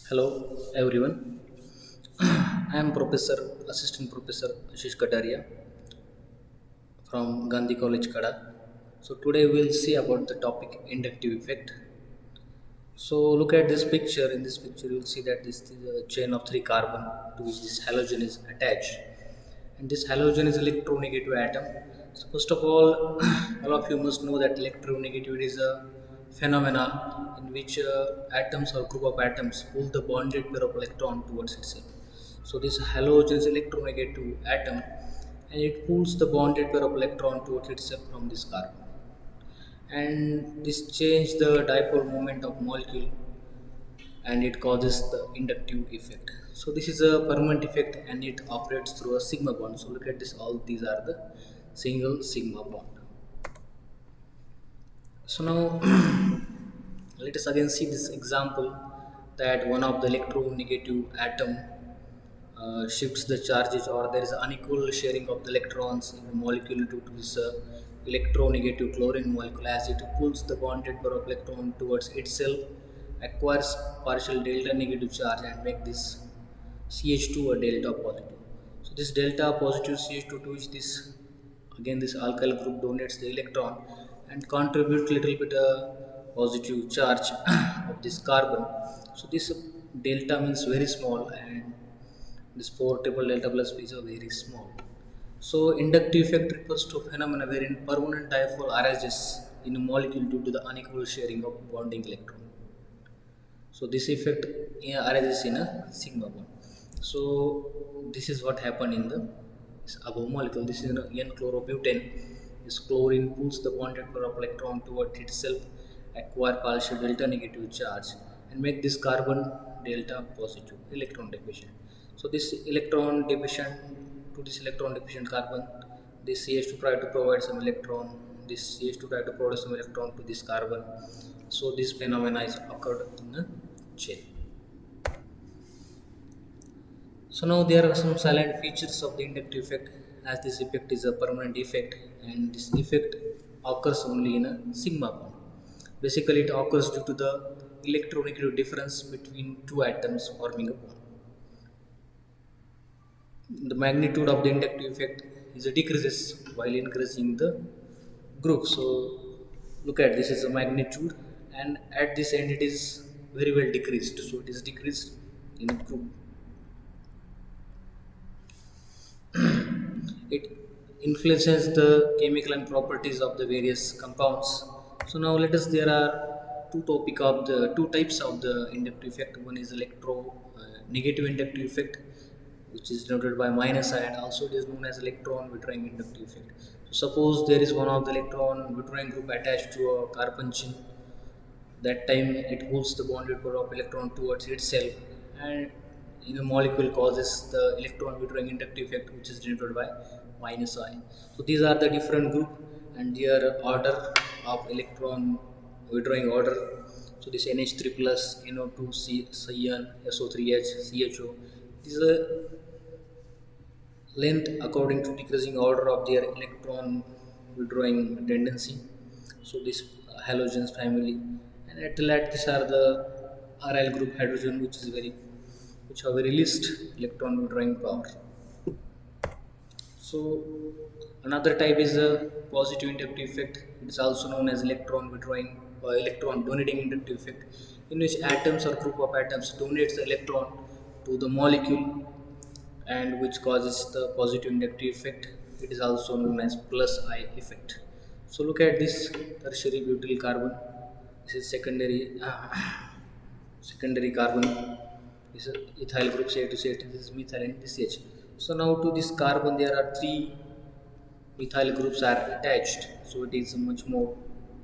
Hello everyone. I am Professor Assistant Professor Ashish Kataria from Gandhi College Kada. So today we'll see about the topic inductive effect. So look at this picture. In this picture you'll see that this is a chain of three carbon to which this halogen is attached. And this halogen is electronegative atom. So first of all, all of you must know that electronegativity is a phenomena in which atoms or group of atoms pull the bonded pair of electron towards itself. So this halogen is electronegative atom and it pulls the bonded pair of electron towards itself from this carbon, and this change the dipole moment of molecule and it causes the inductive effect. So this is a permanent effect and it operates through a sigma bond. So look at this, all these are the single sigma bond. So now let us again see this example that one of the electronegative atom shifts the charges, or there is unequal sharing of the electrons in the molecule due to this electronegative chlorine molecule. As it pulls the bonded pair of electron towards itself, acquires partial delta negative charge and make this CH2 a delta positive. So this delta positive CH2 to which this again this alkyl group donates the electron and contribute little bit positive charge of this carbon. So this delta means very small, and this 4 triple delta plus is a very small. So inductive effect refers to phenomena wherein permanent dipole arises in a molecule due to the unequal sharing of bonding electron. So this effect arises in a sigma bond. So this is what happened in the this above molecule. This is an N-chlorobutane. This chlorine pulls the bonded pair of electron toward itself, acquire partial delta negative charge, and make this carbon delta positive electron deficient. So this electron deficient to this electron deficient carbon, this CH2 try to provide some electron. This CH2 try to provide some electron to this carbon. So this phenomena is occurred in a chain. So now there are some silent features of the inductive effect, as this effect is a permanent effect and this effect occurs only in a sigma bond. Basically it occurs due to the electronegative difference between two atoms forming a bond. The magnitude of the inductive effect is decreases while increasing the group. So look at this is a magnitude, and at this end it is very well decreased. So it is decreased in a group. It influences the chemical and properties of the various compounds. So now let us, there are two types of the inductive effect. One is electro negative inductive effect, which is denoted by minus I, and also it is known as electron withdrawing inductive effect. So suppose there is one of the electron withdrawing group attached to a carbon chain. That time it pulls the bonded pair of electron towards itself, and in a molecule causes the electron withdrawing inductive effect, which is denoted by minus I. So these are the different group and their order of electron withdrawing order. So this NH3 plus, NO2, Cyan, SO3H, CHO. These are length according to decreasing order of their electron withdrawing tendency. So this halogens family, and at the last these are the RL group hydrogen, which have very least electron withdrawing power. So another type is a positive inductive effect. It is also known as electron withdrawing or electron donating inductive effect, in which atoms or group of atoms donates the electron to the molecule and which causes the positive inductive effect. It is also known as plus I effect. So look at this tertiary butyl carbon. This is secondary carbon. This is ethyl group CH2 CH. This is methyl and this H. So now to this carbon there are three methyl groups are attached. So it is much more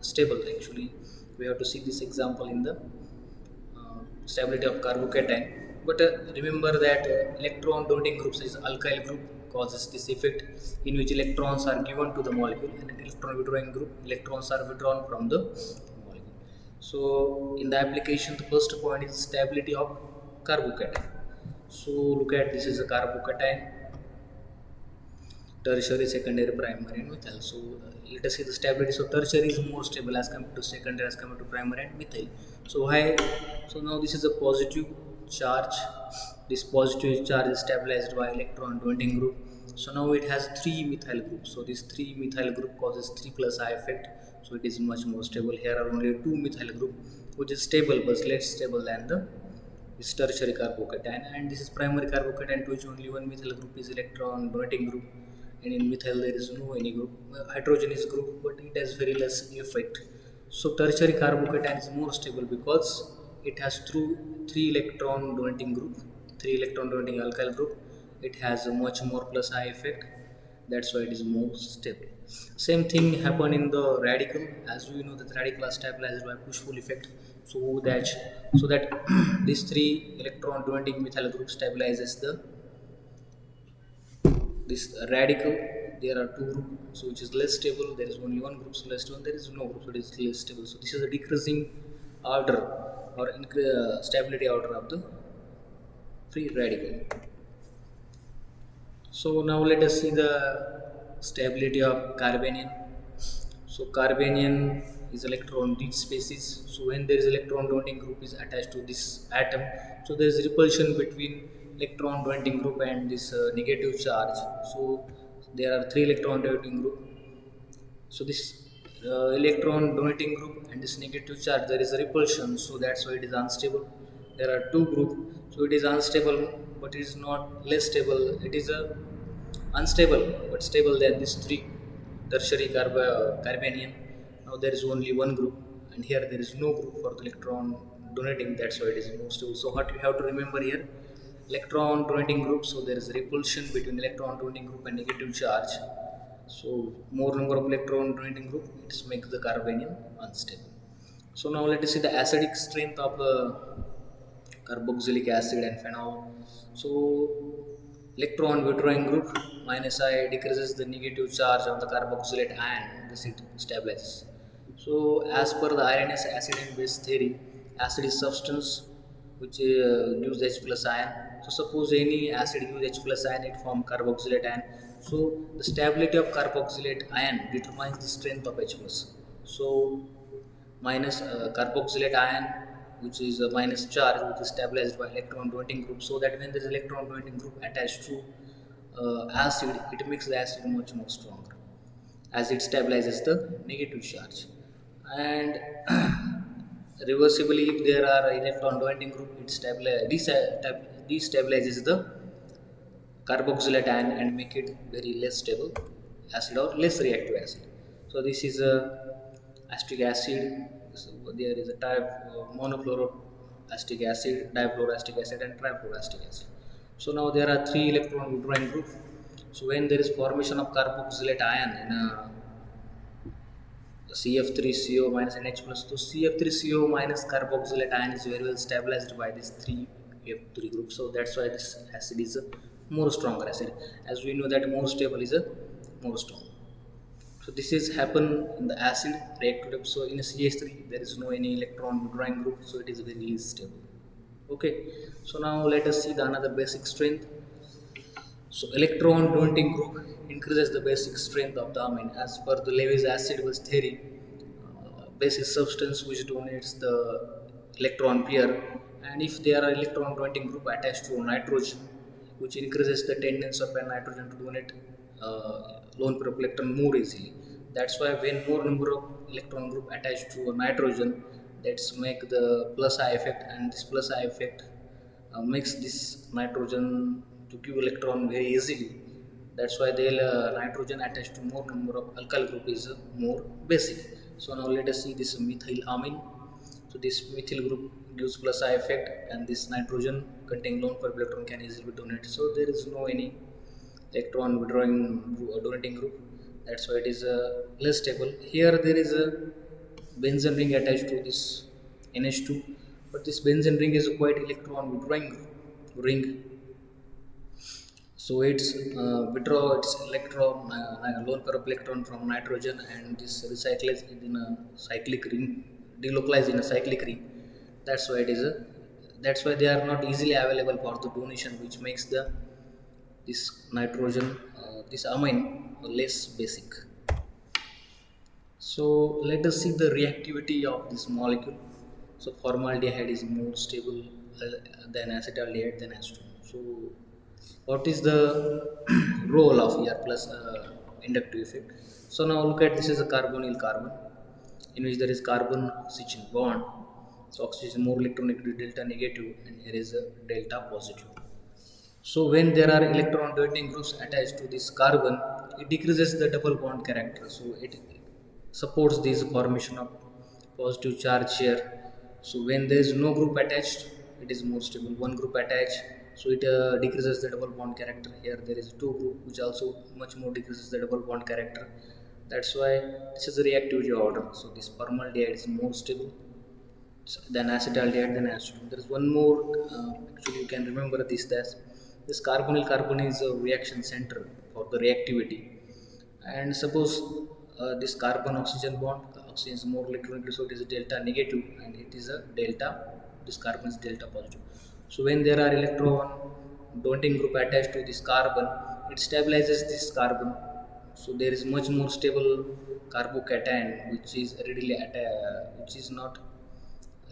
stable. Actually, we have to see this example in the stability of carbocation. But remember that electron donating groups is alkyl group causes this effect, in which electrons are given to the molecule, and in electron withdrawing group electrons are withdrawn from the molecule. So in the application, the first point is stability of carbocation. So look at this is a carbocation, tertiary, secondary, primary, and methyl. So let us see the stability. So tertiary is more stable as compared to secondary, as compared to primary and methyl. So why? So now this is a positive charge. This positive charge is stabilized by electron donating group. So now it has three methyl groups. So this three methyl group causes 3 plus I effect. So it is much more stable. Here are only two methyl group, which is stable but less stable than the this tertiary carbocation, and this is primary carbocation, to which only one methyl group is electron donating group, and in methyl there is no any group, hydrogenous group, but it has very less effect. So tertiary carbocation is more stable because it has through three electron donating group, three electron donating alkyl group. It has a much more plus I effect. That's why it is more stable. Same thing happen in the radical, as we know that radical are stabilized by push pull effect. So that these three electron donating methyl group stabilizes the this radical. There are two groups, so which is less stable. There is only one group, so less stable. There is no group, so it is less stable. So this is a decreasing order or stability order of the free radical. So now let us see the stability of carbanion. So carbanion is electron rich species. So when there is electron donating group is attached to this atom, so there is repulsion between electron donating group and this negative charge. So there are three electron donating group. So this electron donating group and this negative charge, there is a repulsion, so that's why it is unstable. There are two group, so it is unstable, but it is not less stable. It is a unstable but stable than these three tertiary carbanion. Now there is only one group, and here there is no group for the electron donating. That's why it is more stable. So what we have to remember here, electron donating group, so there is a repulsion between electron donating group and negative charge. So more number of electron donating group, it makes the carbanion unstable. So now let us see the acidic strength of carboxylic acid and phenol. So electron withdrawing group minus I decreases the negative charge of the carboxylate ion. This it stabilizes. So as per the Arrhenius acid and base theory, acid is substance which gives H plus ion. So suppose any acid gives H plus ion, it forms carboxylate ion. So the stability of carboxylate ion determines the strength of H plus. So minus carboxylate ion, which is a minus charge, which is stabilized by electron donating group, so that when there is electron donating group attached to acid, it makes the acid much more stronger as it stabilizes the negative charge. And reversibly, if there are electron donating group, it destabilizes the carboxylate ion and make it very less stable acid or less reactive acid. So this is a acetic acid. So there is a type monofluoroacetic acid, difluoroacetic acid, and trifluoroacetic acid. So now there are three electron withdrawing group. So when there is formation of carboxylate ion in a CF3CO minus NH plus, so CF3CO minus carboxylate ion is very well stabilized by these three F3 groups. So that's why this acid is a more stronger acid. As we know that more stable is a more strong. So this is happen in the acid reactive. So in a CH3 there is no any electron withdrawing group, so it is very stable. Okay. So now let us see the another basic strength. So electron donating group increases the basic strength of the amine. As per the Lewis acid base theory, basic substance which donates the electron pair, and if there are electron donating group attached to nitrogen, which increases the tendency of a nitrogen to donate lone pair of electron more easily. That's why when more number of electron group attached to a nitrogen, that's make the plus I effect, and this plus I effect makes this nitrogen to give electron very easily. That's why the nitrogen attached to more number of alkyl group is more basic. So now let us see this methylamine. So this methyl group gives plus I effect, and this nitrogen containing lone pair electron can easily be donated. So there is no any electron withdrawing group or donating group. That's why it is less stable. Here there is a benzene ring attached to this NH2, but this benzene ring is a quite electron withdrawing ring. So it's withdraw its electron, lone pair of electron from nitrogen, and this recycles in a cyclic ring, delocalized in a cyclic ring. That's why it is a. That's why they are not easily available for the donation, which makes the this nitrogen, this amine less basic. So let us see the reactivity of this molecule. So formaldehyde is more stable than acetaldehyde than acetone. So what is the role of Er plus inductive effect? So now look at, this is a carbonyl carbon in which there is carbon oxygen bond. So oxygen is more electronegative, delta negative, and here is a delta positive. So when there are electron donating groups attached to this carbon, it decreases the double bond character. So it supports this formation of positive charge here. So when there is no group attached, it is more stable. One group attached, so it decreases the double bond character. Here there is two group, which also much more decreases the double bond character. That's why this is the reactivity order. So this formaldehyde is more stable than acetaldehyde than acetone. There is one more, actually you can remember this, that this carbonyl carbon is a reaction center for the reactivity. And suppose this carbon oxygen bond, oxygen is more electronegative, so it is a delta negative, and it is a delta, this carbon is delta positive. So when there are electron donating group attached to this carbon, it stabilizes this carbon. So there is much more stable carbocation, which is which is not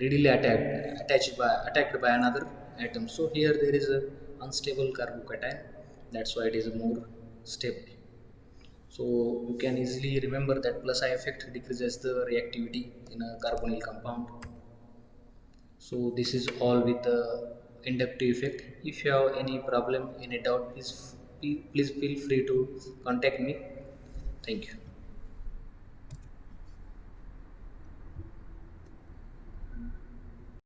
readily attacked by another atom. So here there is a unstable carbocation, that's why it is more stable. So you can easily remember that plus I effect decreases the reactivity in a carbonyl compound. So this is all with the inductive effect. If you have any problem, any doubt, please feel free to contact me. Thank you.